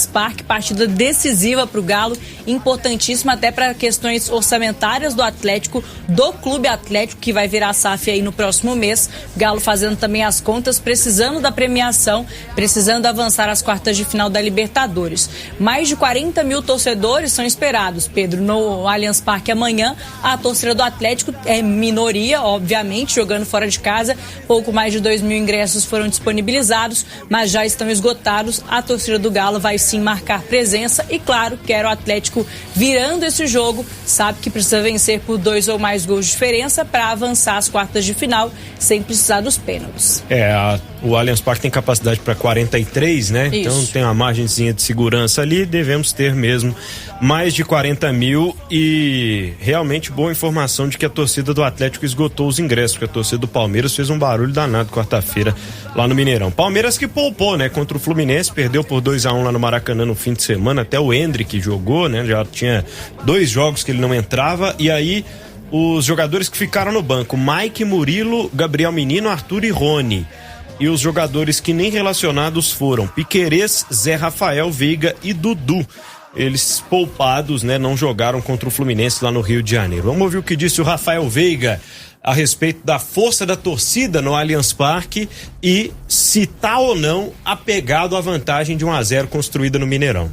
Parque, partida decisiva para o Galo, importantíssima até para questões orçamentárias do Atlético, do Clube Atlético, que vai virar SAF aí no próximo mês. O Galo fazendo também as contas, precisando da premiação, precisando avançar às quartas de final da Libertadores. Mais de 40 mil torcedores são esperados, Pedro, no Allianz Parque amanhã. A torcida do Atlético é minoria, obviamente, jogando fora de casa. Pouco mais de 2 mil ingressos foram disponibilizados, mas já estão esgotados. A torcida do Galo vai sim marcar presença e, claro, quer o Atlético virando esse jogo, sabe que precisa vencer por 2 ou mais gols de diferença para avançar às quartas de final sem precisar dos pênaltis. O Allianz Parque tem capacidade para 43, né? Isso. Então tem uma margenzinha de segurança ali, devemos ter mesmo mais de 40 mil e realmente boa informação de que a torcida do Atlético esgotou os ingressos, porque a torcida do Palmeiras fez um barulho danado quarta-feira lá no Mineirão. Palmeiras que poupou, né? Contra o Fluminense, perdeu por 2-1 lá no Maracanã no fim de semana, até o Endrick jogou, né? Já tinha 2 jogos que ele não entrava e aí os jogadores que ficaram no banco, Mike, Murilo, Gabriel Menino, Arthur e Rony. E os jogadores que nem relacionados foram Piquerez, Zé Rafael, Veiga e Dudu. Eles poupados, né, não jogaram contra o Fluminense lá no Rio de Janeiro. Vamos ouvir o que disse o Rafael Veiga a respeito da força da torcida no Allianz Parque e se tá ou não apegado à vantagem de 1-0 construída no Mineirão.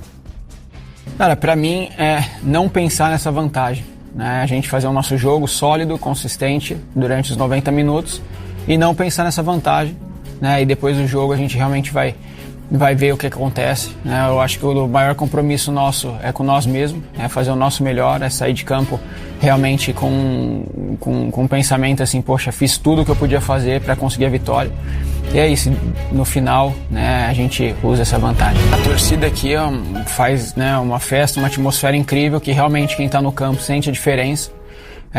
Cara, pra mim é não pensar nessa vantagem, né? A gente fazer o nosso jogo sólido, consistente durante os 90 minutos e não pensar nessa vantagem, né? E depois do jogo a gente realmente vai ver o que acontece, né? Eu acho que o maior compromisso nosso é com nós mesmos, é fazer o nosso melhor, é sair de campo realmente com um pensamento assim, poxa, fiz tudo o que eu podia fazer para conseguir a vitória. E é isso, no final, né, a gente usa essa vantagem. A torcida aqui faz, né, uma festa, uma atmosfera incrível que realmente quem está no campo sente a diferença.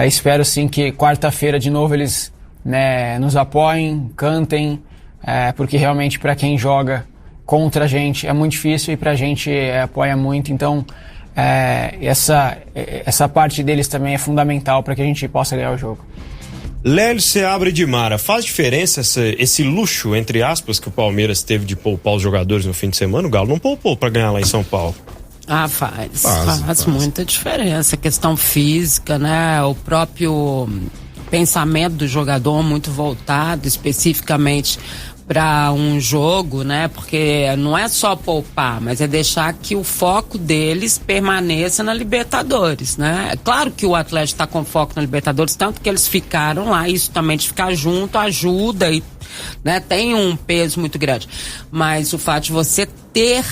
Espero sim que quarta-feira de novo eles, né, nos apoiem, cantem, porque realmente para quem joga contra a gente é muito difícil e pra gente apoia muito, então essa parte deles também é fundamental para que a gente possa ganhar o jogo. Lélio Seabra de Mara, faz diferença esse luxo, entre aspas, que o Palmeiras teve de poupar os jogadores no fim de semana? O Galo não poupou para ganhar lá em São Paulo. Faz muita diferença, a questão física, né? O próprio pensamento do jogador muito voltado especificamente para um jogo, né? Porque não é só poupar, mas é deixar que o foco deles permaneça na Libertadores, né? É claro que o Atlético está com foco na Libertadores, tanto que eles ficaram lá, isso também de ficar junto ajuda e, né, tem um peso muito grande. Mas o fato de você ter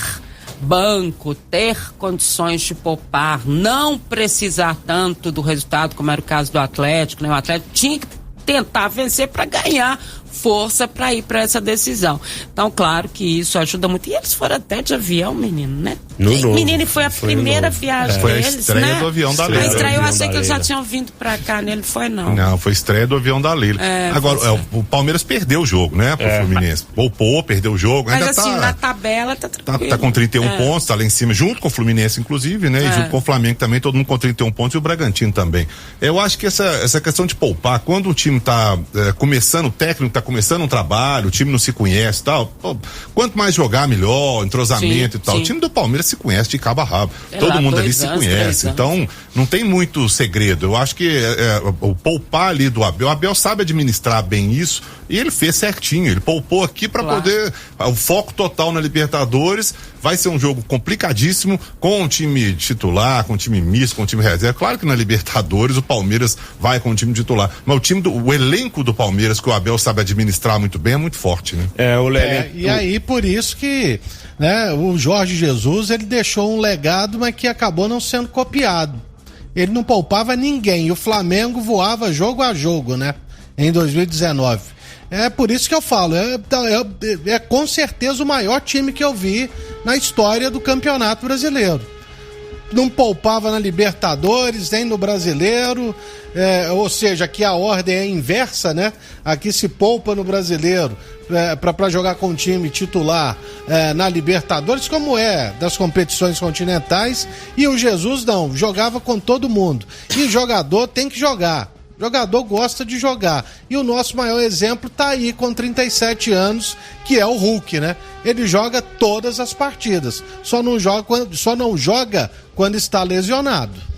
banco, ter condições de poupar, não precisar tanto do resultado como era o caso do Atlético, né? O Atlético tinha que tentar vencer para ganhar força para ir para essa decisão. Então, claro que isso ajuda muito. E eles foram até de avião, menino, né? Menino, foi a primeira viagem foi deles, a estreia, né? Do avião da Leila. A estreia, eu achei que eles já tinham vindo para cá, nele foi não. Não, foi estreia do avião da Leila. Agora, o Palmeiras perdeu o jogo, né? Pro Fluminense. Poupou, perdeu o jogo. Mas ainda assim, na tabela tá tranquilo. Tá com 31 pontos, tá lá em cima, junto com o Fluminense, inclusive, né? E junto com o Flamengo também, todo mundo com 31 pontos e o Bragantino também. Eu acho que essa questão de poupar, quando o time tá começando, o técnico tá começando um trabalho, o time não se conhece e tal, quanto mais jogar, melhor, entrosamento e tal. O time do Palmeiras se conhece de cabo a rabo. Todo mundo ali se conhece. Então, não tem muito segredo. Eu acho que o poupar ali do Abel, o Abel sabe administrar bem isso e ele fez certinho. Ele poupou aqui para poder. O foco total na Libertadores. Vai ser um jogo complicadíssimo com o time titular, com o time misto, com o time reserva. Claro que na Libertadores o Palmeiras vai com o time titular, mas o elenco do Palmeiras, que o Abel sabe administrar muito bem, é muito forte, né? E aí, por isso que, né, o Jorge Jesus, ele deixou um legado, mas que acabou não sendo copiado. Ele não poupava ninguém, e o Flamengo voava jogo a jogo, né? Em 2019. É por isso que eu falo, é com certeza o maior time que eu vi na história do Campeonato Brasileiro. Não poupava na Libertadores, nem no Brasileiro, ou seja, aqui a ordem é inversa, né? Aqui se poupa no Brasileiro para jogar com o time titular na Libertadores, como é das competições continentais, e o Jesus não, jogava com todo mundo. E jogador tem que jogar. O jogador gosta de jogar. E o nosso maior exemplo tá aí com 37 anos, que é o Hulk, né? Ele joga todas as partidas. Só não joga quando está lesionado.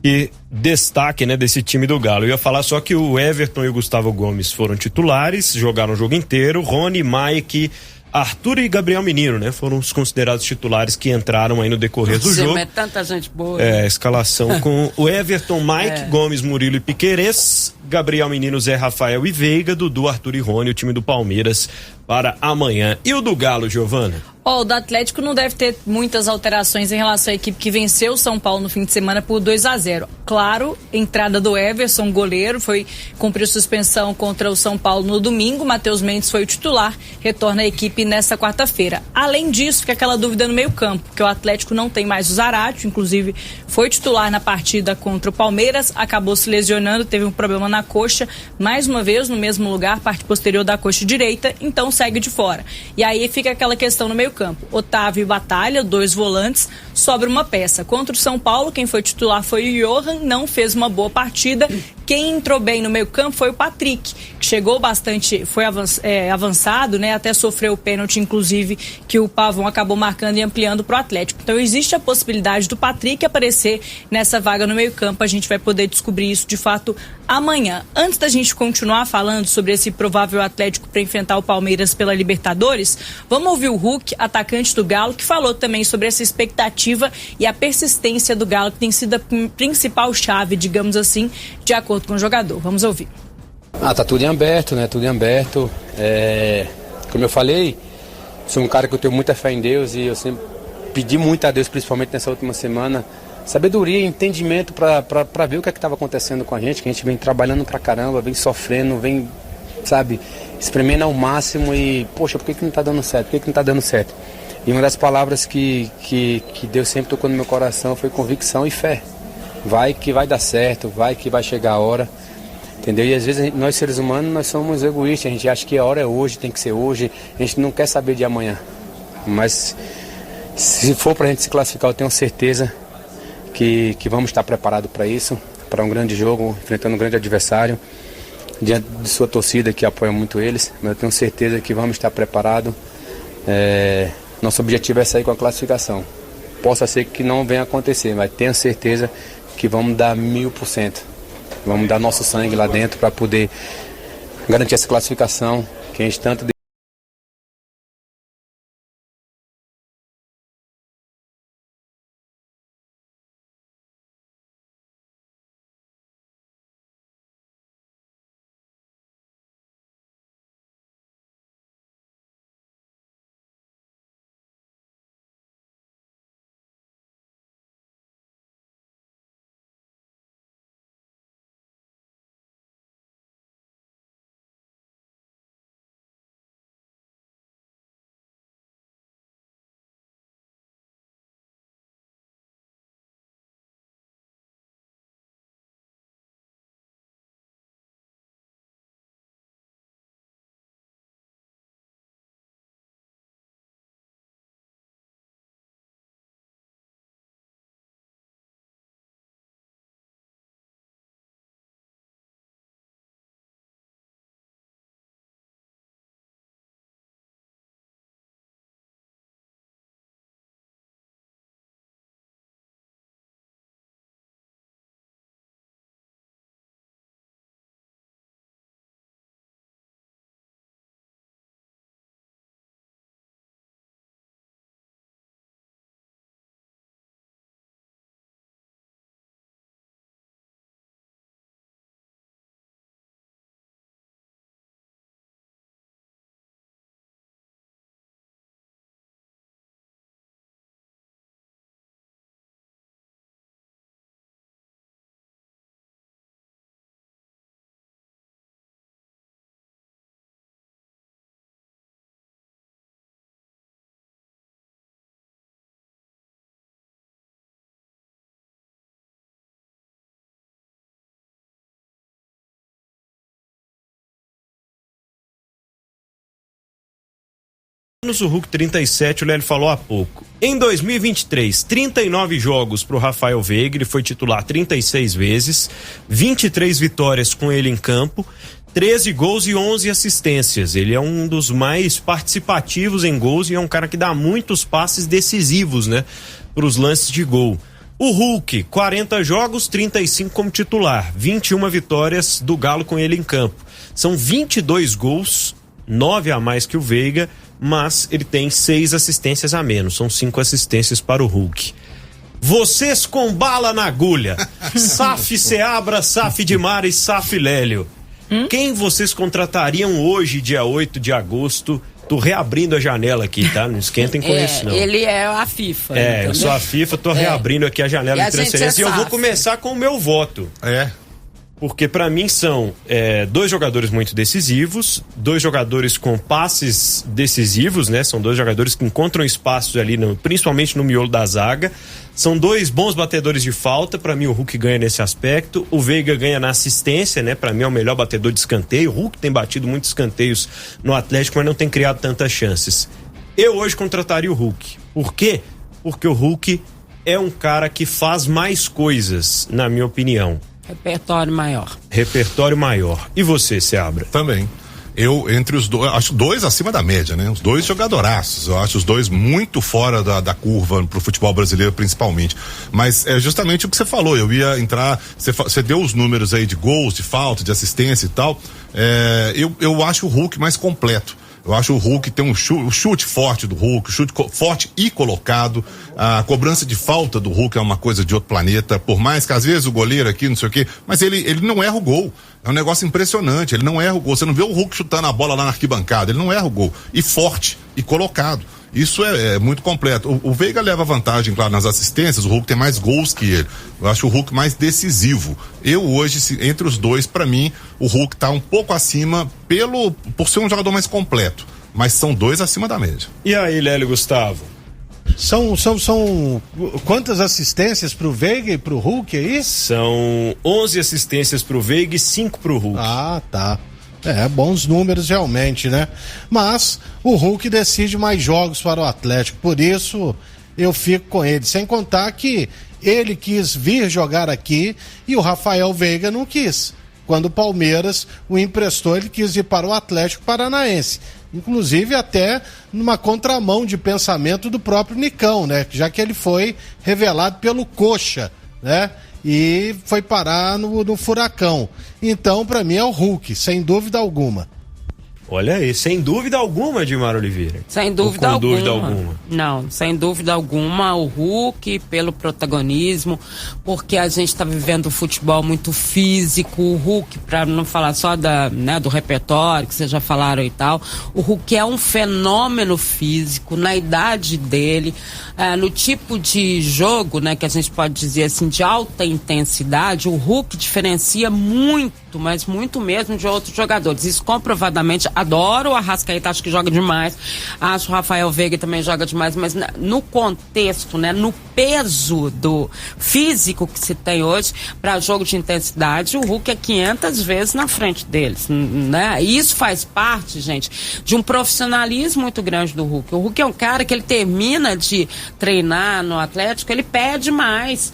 E destaque, né, desse time do Galo. Eu ia falar só que o Everton e o Gustavo Gomes foram titulares, jogaram o jogo inteiro. Rony, Mike, Arthur e Gabriel Menino, né? Foram os considerados titulares que entraram aí no decorrer do jogo. É tanta gente boa. É, escalação com o Everton, Mike, Gomes, Murilo e Piquerez, Gabriel Menino, Zé Rafael e Veiga, Dudu, Arthur e Rony, o time do Palmeiras para amanhã. E o do Galo, Giovana? O do Atlético não deve ter muitas alterações em relação à equipe que venceu o São Paulo no fim de semana por 2-0. Claro, entrada do Everson, goleiro, cumpriu suspensão contra o São Paulo no domingo. Matheus Mendes foi o titular, retorna à equipe nesta quarta-feira. Além disso, fica aquela dúvida no meio-campo, que o Atlético não tem mais o Zarate, inclusive foi titular na partida contra o Palmeiras, acabou se lesionando, teve um problema na coxa, mais uma vez no mesmo lugar, parte posterior da coxa direita, então segue de fora. E aí fica aquela questão no meio-campo. Otávio e Batalha, 2 volantes, sobra uma peça. Contra o São Paulo, quem foi titular foi o Johan, não fez uma boa partida. Quem entrou bem no meio-campo foi o Patrick, que chegou bastante, foi avançado, né? Até sofreu o pênalti, inclusive, que o Pavão acabou marcando e ampliando para o Atlético. Então existe a possibilidade do Patrick aparecer nessa vaga no meio-campo. A gente vai poder descobrir isso de fato amanhã. Antes da gente continuar falando sobre esse provável Atlético para enfrentar o Palmeiras pela Libertadores, vamos ouvir o Hulk, atacante do Galo, que falou também sobre essa expectativa e a persistência do Galo, que tem sido a principal chave, digamos assim, de acordo com o jogador. Vamos ouvir. Tá tudo em aberto, né? Tudo em aberto. Como eu falei, sou um cara que eu tenho muita fé em Deus e eu sempre pedi muito a Deus, principalmente nessa última semana, sabedoria e entendimento para ver o que é que estava acontecendo com a gente, que a gente vem trabalhando pra caramba, vem sofrendo, vem, sabe, espremendo ao máximo e, poxa, por que não tá dando certo? Por que não tá dando certo? E uma das palavras que Deus sempre tocou no meu coração foi convicção e fé. Vai que vai dar certo, vai que vai chegar a hora, entendeu? E às vezes nós seres humanos, nós somos egoístas, a gente acha que a hora é hoje, tem que ser hoje, a gente não quer saber de amanhã. Mas se for pra gente se classificar, eu tenho certeza que vamos estar preparados para isso, para um grande jogo, enfrentando um grande adversário, diante de sua torcida que apoia muito eles, mas eu tenho certeza que vamos estar preparados. Nosso objetivo é sair com a classificação. Possa ser que não venha acontecer, mas tenho certeza que vamos dar 1000%. Vamos dar nosso sangue lá dentro para poder garantir essa classificação que a gente tanto o Hulk 37, o Lélio falou há pouco. Em 2023, 39 jogos pro Rafael Veiga, ele foi titular 36 vezes, 23 vitórias com ele em campo, 13 gols e 11 assistências. Ele é um dos mais participativos em gols e é um cara que dá muitos passes decisivos, né, pros lances de gol. O Hulk, 40 jogos, 35 como titular, 21 vitórias do Galo com ele em campo. São 22 gols, 9 a mais que o Veiga, mas ele tem 6 assistências a menos, são 5 assistências para o Hulk. Vocês com bala na agulha, SAF Seabra, SAF de Mar e SAF Lélio. Quem vocês contratariam hoje, dia 8 de agosto? Tô reabrindo a janela aqui, tá? Não esquentem com isso, não. Ele é a FIFA. Entendeu? Eu sou a FIFA, tô reabrindo aqui a janela de transferência e eu vou começar com o meu voto. Porque pra mim são 2 jogadores muito decisivos, 2 jogadores com passes decisivos, né? São 2 jogadores que encontram espaços ali, principalmente no miolo da zaga. São 2 bons batedores de falta, pra mim o Hulk ganha nesse aspecto. O Veiga ganha na assistência, né? Pra mim é o melhor batedor de escanteio. O Hulk tem batido muitos escanteios no Atlético, mas não tem criado tantas chances. Eu hoje contrataria o Hulk. Por quê? Porque o Hulk é um cara que faz mais coisas, na minha opinião. Repertório maior. E você, Seabra? Também. Eu, entre os dois, acho 2 acima da média, né? Os 2 jogadoraços. Eu acho os 2 muito fora da curva pro futebol brasileiro, principalmente. Mas é justamente o que você falou. Eu ia entrar. Você deu os números aí de gols, de falta, de assistência e tal. Eu acho o Hulk mais completo. Eu acho o Hulk tem um chute forte do Hulk, chute forte e colocado. A cobrança de falta do Hulk é uma coisa de outro planeta. Por mais que às vezes o goleiro aqui, não sei o quê, mas ele não erra o gol. É um negócio impressionante. Ele não erra o gol. Você não vê o Hulk chutando a bola lá na arquibancada. Ele não erra o gol. E forte e colocado. Isso é muito completo. O Veiga leva vantagem, claro, nas assistências. O Hulk tem mais gols que ele. Eu acho o Hulk mais decisivo. Eu hoje, entre os 2, pra mim, o Hulk tá um pouco acima por ser um jogador mais completo. Mas são 2 acima da média. E aí, Lélio Gustavo? São quantas assistências pro Veiga e pro Hulk aí? São 11 assistências pro Veiga e 5 pro Hulk. Ah, tá. Bons números realmente, né? Mas o Hulk decide mais jogos para o Atlético, por isso eu fico com ele. Sem contar que ele quis vir jogar aqui e o Rafael Veiga não quis. Quando o Palmeiras o emprestou, ele quis ir para o Atlético Paranaense. Inclusive até numa contramão de pensamento do próprio Nicão, né? Já que ele foi revelado pelo Coxa, né? E foi parar no Furacão. Então, pra mim, é o Hulk, sem dúvida alguma. Olha aí, sem dúvida alguma, Edmar Oliveira. Sem dúvida alguma. Não, sem dúvida alguma, o Hulk, pelo protagonismo, porque a gente está vivendo um futebol muito físico. O Hulk, para não falar só do repertório, que vocês já falaram e tal, o Hulk é um fenômeno físico, na idade dele, no tipo de jogo, né, que a gente pode dizer assim, de alta intensidade, o Hulk diferencia muito, mas muito mesmo de outros jogadores. Isso comprovadamente. Adoro o Arrascaeta, acho que joga demais. Acho o Rafael Veiga também joga demais, mas no contexto, né, no peso do físico que se tem hoje para jogo de intensidade, o Hulk é 500 vezes na frente deles, né? E isso faz parte, gente, de um profissionalismo muito grande do Hulk. O Hulk é um cara que ele termina de treinar no Atlético, ele pede mais.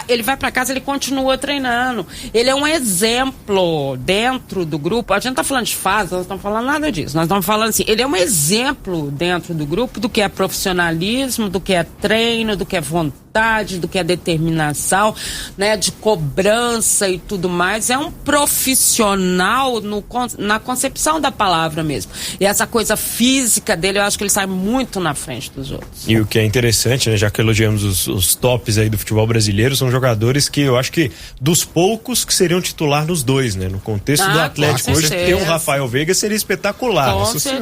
Ele vai para casa, ele continua treinando. Ele é um exemplo dentro do grupo. A gente tá falando de fase, nós não estamos falando nada disso. Nós estamos falando assim, ele é um exemplo dentro do grupo do que é profissionalismo, do que é treino, do que é vontade, do que é determinação, né, de cobrança e tudo mais. É um profissional na concepção da palavra mesmo. E essa coisa física dele, eu acho que ele sai muito na frente dos outros. E o que é interessante, né, já que elogiamos os tops aí do futebol brasileiro, são jogadores que eu acho que dos poucos que seriam titular nos 2, né? No contexto do Atlético hoje, ter um Rafael Veiga seria espetacular.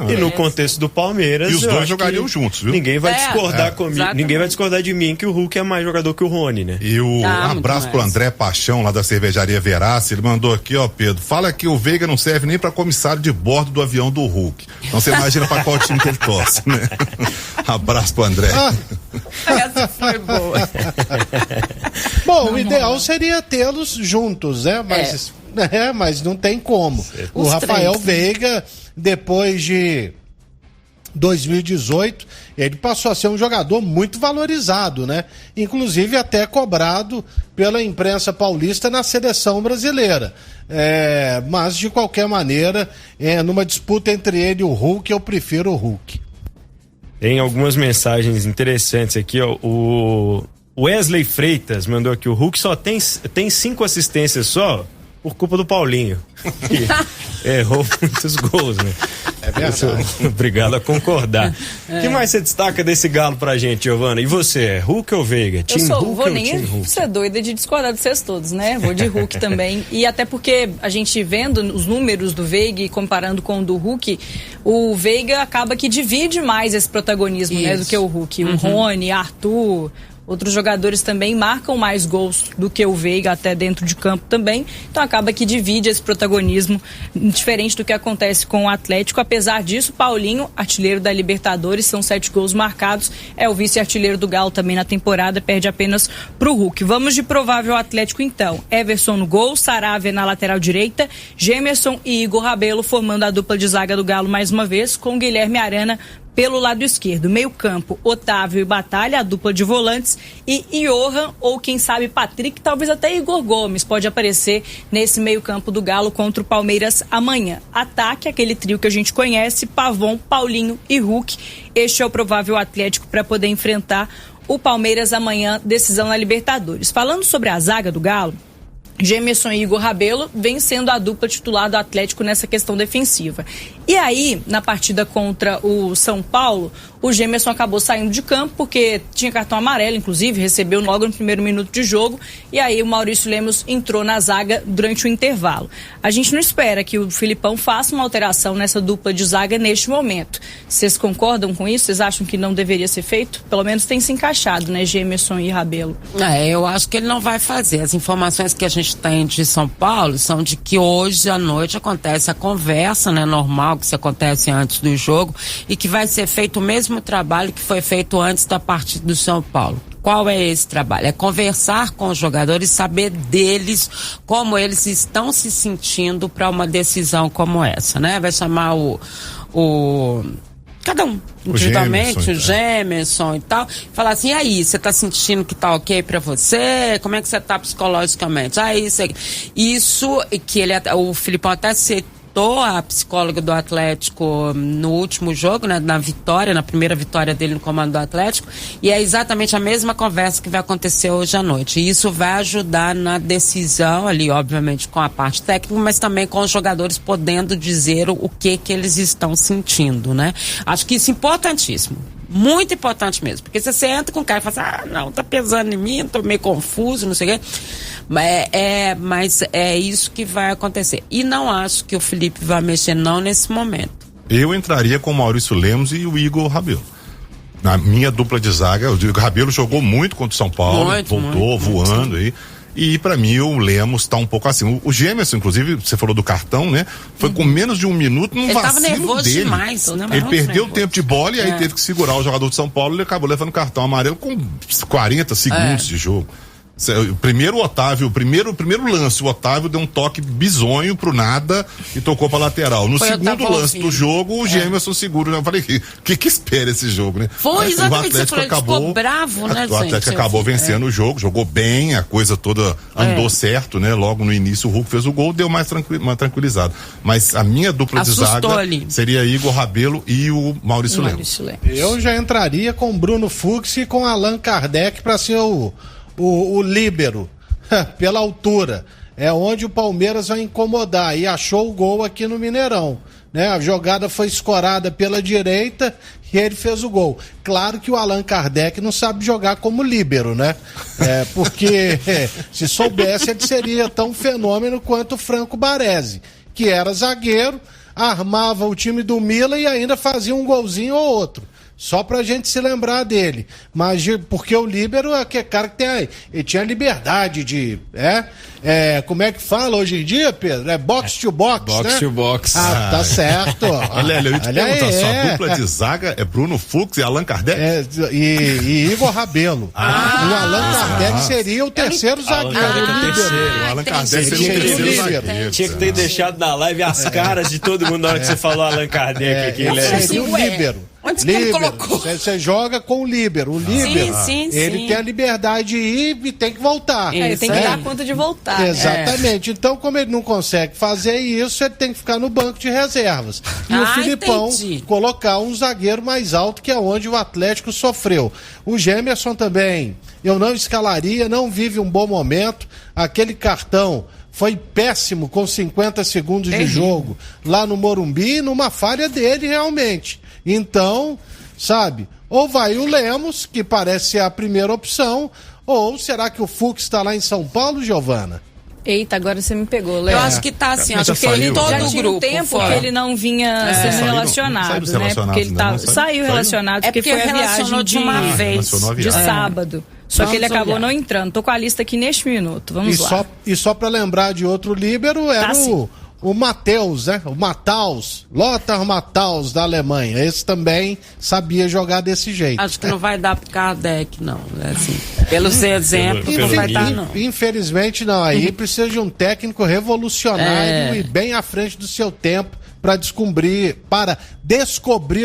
E no contexto do Palmeiras, e os 2 jogariam juntos, viu? Ninguém vai discordar comigo, ninguém vai discordar de mim que o Hulk é mais jogador que o Rony, né? E um abraço pro André Paixão, lá da cervejaria Verace, ele mandou aqui, ó, Pedro, fala que o Veiga não serve nem pra comissário de bordo do avião do Hulk. Então você imagina pra qual time que ele torce, né? Abraço pro André. Essa foi boa. Bom, o ideal seria tê-los juntos, né? Mas não tem como. O Rafael Veiga, depois de 2018, ele passou a ser um jogador muito valorizado, né? Inclusive até cobrado pela imprensa paulista na seleção brasileira. Mas, de qualquer maneira, numa disputa entre ele e o Hulk, eu prefiro o Hulk. Tem algumas mensagens interessantes aqui, ó. O Wesley Freitas mandou aqui: o Hulk só tem 5 assistências só por culpa do Paulinho. Errou muitos gols, né? É verdade. Obrigado a concordar. O que mais você destaca desse Galo pra gente, Giovana? E você, Hulk ou Veiga? Time Hulk ou Time Hulk? Você é doida de discordar de vocês todos, né? Vou de Hulk também. E até porque a gente vendo os números do Veiga e comparando com o do Hulk, o Veiga acaba que divide mais esse protagonismo, né, do que o Hulk. O Rony, Arthur... Outros jogadores também marcam mais gols do que o Veiga, até dentro de campo também. Então acaba que divide esse protagonismo, diferente do que acontece com o Atlético. Apesar disso, Paulinho, artilheiro da Libertadores, são 7 gols marcados. É o vice-artilheiro do Galo também na temporada, perde apenas pro Hulk. Vamos de provável Atlético então. Everson no gol, Saravia na lateral direita, Gemerson e Igor Rabelo formando a dupla de zaga do Galo mais uma vez, com Guilherme Arana pelo lado esquerdo. Meio campo, Otávio e Batalha, a dupla de volantes, e Johan, ou quem sabe Patrick, talvez até Igor Gomes, pode aparecer nesse meio campo do Galo contra o Palmeiras amanhã. Ataque, aquele trio que a gente conhece, Pavon, Paulinho e Hulk. Este é o provável Atlético para poder enfrentar o Palmeiras amanhã, decisão na Libertadores. Falando sobre a zaga do Galo, Gemerson e Igor Rabelo vem sendo a dupla titular do Atlético nessa questão defensiva. E aí, na partida contra o São Paulo, o Gemerson acabou saindo de campo porque tinha cartão amarelo, inclusive, recebeu logo no primeiro minuto de jogo, e aí o Maurício Lemos entrou na zaga durante o intervalo. A gente não espera que o Filipão faça uma alteração nessa dupla de zaga neste momento. Vocês concordam com isso? Vocês acham que não deveria ser feito? Pelo menos tem se encaixado, né, Gemerson e Rabelo? Eu acho que ele não vai fazer. As informações que a gente tem de São Paulo são de que hoje à noite acontece a conversa, né, normal, que se acontece antes do jogo, e que vai ser feito o mesmo trabalho que foi feito antes da partida do São Paulo. Qual é esse trabalho? É conversar com os jogadores, saber deles como eles estão se sentindo para uma decisão como essa, né? Vai chamar cada um, individualmente, o Gemerson e tal, falar assim: e aí, você tá sentindo que tá ok pra você? Como é que você tá psicologicamente? Isso que o Filipão até citou a psicóloga do Atlético no último jogo, né, na primeira vitória dele no comando do Atlético, e é exatamente a mesma conversa que vai acontecer hoje à noite. E isso vai ajudar na decisão ali, obviamente, com a parte técnica, mas também com os jogadores podendo dizer o que eles estão sentindo, né? Acho que isso é importantíssimo. Muito importante mesmo, porque se você entra com o cara e fala assim: não, tá pesando em mim, tô meio confuso, não sei o quê. Mas é isso que vai acontecer. E não acho que o Felipe vai mexer não nesse momento. Eu entraria com o Maurício Lemos e o Igor Rabelo. Na minha dupla de zaga, o Rabelo jogou muito contra o São Paulo, voltou voando aí. E pra mim o Lemos tá um pouco assim. O Gemerson, inclusive, você falou do cartão, né? Foi com menos de um minuto num vacilo dele. Ele tava nervoso demais, né? Ele perdeu o tempo de bola e aí teve que segurar o jogador de São Paulo, ele acabou levando cartão amarelo com 40 segundos de jogo. Primeiro o Otávio, primeiro lance, o Otávio deu um toque bizonho pro nada e tocou pra lateral. No segundo lance do jogo, o Gemerson segura. Eu falei, o que espera esse jogo, né? Foi exatamente, o Atlético ficou bravo, né, gente? O Atlético acabou vencendo o jogo, jogou bem, a coisa toda andou certo, né? Logo no início o Hulk fez o gol, deu mais tranquilizado. Mas a minha dupla de zaga seria Igor Rabelo e o Maurício Lemos. Eu já entraria com Bruno Fux e com Allan Kardec pra ser o líbero, pela altura. É onde o Palmeiras vai incomodar. E achou o gol aqui no Mineirão, né? A jogada foi escorada pela direita e ele fez o gol. Claro que o Allan Kardec não sabe jogar como líbero, né? Porque se soubesse, ele seria tão fenômeno quanto o Franco Baresi, que era zagueiro, armava o time do Milan e ainda fazia um golzinho ou outro. Só pra gente se lembrar dele. Mas porque o líbero é aquele cara que ele tinha liberdade de... como é que fala hoje em dia, Pedro? É box to box, box, né? Box to box. Tá certo. Olha, eu ia te perguntar, sua dupla de zaga é Bruno Fux e Allan Kardec? E Igor Rabelo. O Allan Kardec seria o terceiro zagueiro. O Allan Kardec seria o terceiro zagueiro. Tinha que ter deixado na live as caras de todo mundo na hora que você falou Allan Kardec aqui. Seria o líbero. Onde que ele colocou? Você joga com o líbero. O líbero, ele tem a liberdade de ir e tem que voltar. Ele tem que dar conta de voltar. Exatamente. Então, como ele não consegue fazer isso, ele tem que ficar no banco de reservas. E o Filipão colocar um zagueiro mais alto, que é onde o Atlético sofreu. O Gemerson também, eu não escalaria, não vive um bom momento. Aquele cartão foi péssimo com 50 segundos de jogo lá no Morumbi, numa falha dele realmente. Então, sabe, ou vai o Lemos, que parece ser a primeira opção, ou será que o Fux está lá em São Paulo, Giovana? Eita, agora você me pegou, Léo. Eu acho que tá assim, acho que ele já tinha um tempo que ele não vinha sendo relacionado, né? Porque ele saiu relacionado, porque foi a viagem de uma vez, de sábado. Só que ele acabou não entrando. Tô com a lista aqui neste minuto. Vamos lá. E só para lembrar de outro líbero, era o Matheus, né? O Matthaus, Lothar Matthaus da Alemanha. Esse também sabia jogar desse jeito. Acho que não vai dar pro Kardec, não. Assim, pelos exemplos, não vai dar, não. Infelizmente, não. Aí precisa de um técnico revolucionário e bem à frente do seu tempo para descobrir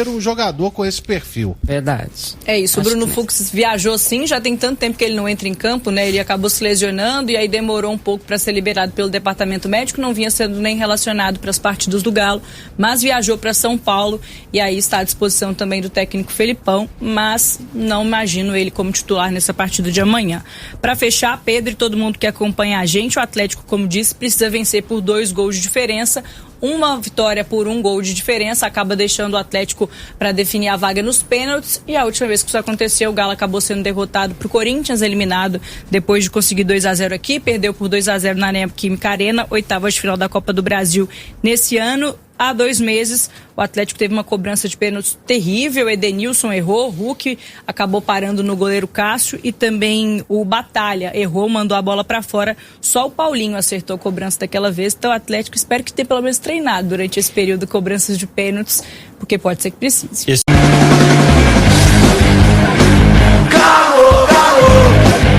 um jogador com esse perfil. Verdade. É isso, o Bruno Fux viajou sim, já tem tanto tempo que ele não entra em campo, né? Ele acabou se lesionando e aí demorou um pouco para ser liberado pelo departamento médico, não vinha sendo nem relacionado para as partidas do Galo, mas viajou para São Paulo e aí está à disposição também do técnico Felipão, mas não imagino ele como titular nessa partida de amanhã. Para fechar, Pedro e todo mundo que acompanha a gente, o Atlético, como disse, precisa vencer por 2 gols de diferença. Uma vitória por 1 gol de diferença acaba deixando o Atlético para definir a vaga nos pênaltis. E a última vez que isso aconteceu, o Galo acabou sendo derrotado pro Corinthians, eliminado depois de conseguir 2-0 aqui. Perdeu por 2-0 na Neoquímica Arena, oitavas de final da Copa do Brasil nesse ano. Há 2 meses, o Atlético teve uma cobrança de pênaltis terrível. Edenilson errou, Hulk acabou parando no goleiro Cássio e também o Batalha errou, mandou a bola para fora. Só o Paulinho acertou a cobrança daquela vez. Então o Atlético espero que tenha pelo menos treinado durante esse período de cobranças de pênaltis, porque pode ser que precise.